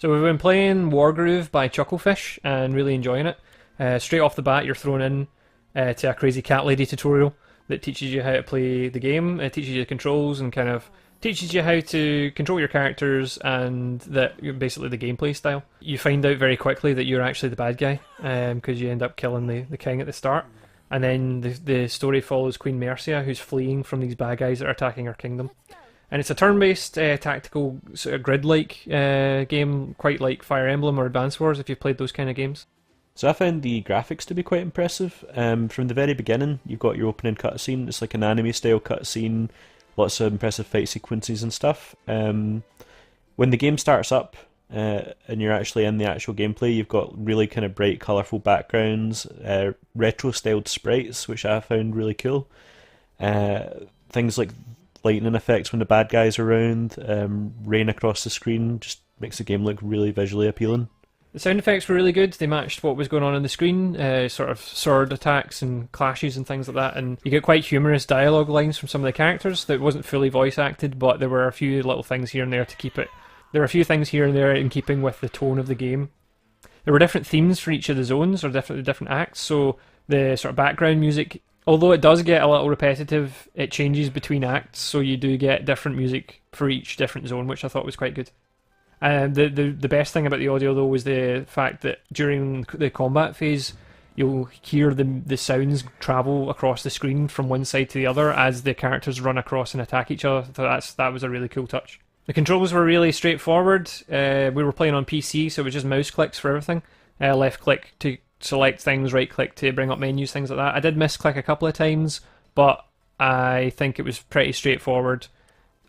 So we've been playing Wargroove by Chucklefish and really enjoying it. Straight off the bat, you're thrown in to a crazy cat lady tutorial that teaches you how to play the game. It teaches you the controls and kind of teaches you how to control your characters and basically the gameplay style. You find out very quickly that you're actually the bad guy because you end up killing the king at the start. And then the story follows Queen Mercia, who's fleeing from these bad guys that are attacking her kingdom. And it's a turn-based tactical sort of grid-like game, quite like Fire Emblem or Advance Wars if you've played those kind of games. So I found the graphics to be quite impressive. From the very beginning, you've got your opening cutscene. It's like an anime-style cutscene, lots of impressive fight sequences and stuff. When the game starts up and you're actually in the actual gameplay, you've got really kind of bright, colourful backgrounds, retro-styled sprites, which I found really cool. Things like lightning effects when the bad guys are around, rain across the screen, just makes the game look really visually appealing. The sound effects were really good. They matched what was going on the screen, sort of sword attacks and clashes and things like that. And you get quite humorous dialogue lines from some of the characters that wasn't fully voice acted, but there were a few little things here and there to keep it. There were a few things here and there in keeping with the tone of the game. There were different themes for each of the zones or different acts. So the sort of background music, although it does get a little repetitive, it changes between acts. So you do get different music for each different zone, which I thought was quite good. The best thing about the audio though was the fact that during the combat phase you'll hear the sounds travel across the screen from one side to the other as the characters run across and attack each other. So that was a really cool touch. The controls were really straightforward. We were playing on PC, so it was just mouse clicks for everything. Left click to select things, right click to bring up menus, things like that. I did misclick a couple of times, but I think it was pretty straightforward.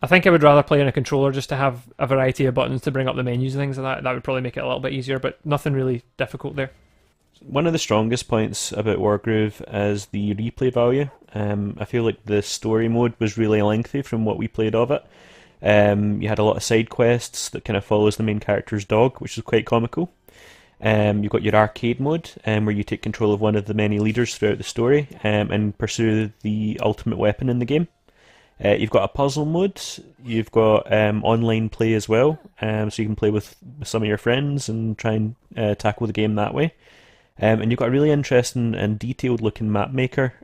I think I would rather play on a controller just to have a variety of buttons to bring up the menus and things like that. That would probably make it a little bit easier, but nothing really difficult there. One of the strongest points about Wargroove is the replay value. I feel like the story mode was really lengthy from what we played of it. You had a lot of side quests that kind of follows the main character's dog, which is quite comical. You've got your arcade mode, where you take control of one of the many leaders throughout the story and pursue the ultimate weapon in the game. You've got a puzzle mode, you've got online play as well, so you can play with some of your friends and try and tackle the game that way. And you've got a really interesting and detailed looking map maker,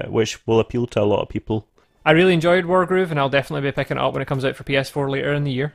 which will appeal to a lot of people. I really enjoyed Wargroove and I'll definitely be picking it up when it comes out for PS4 later in the year.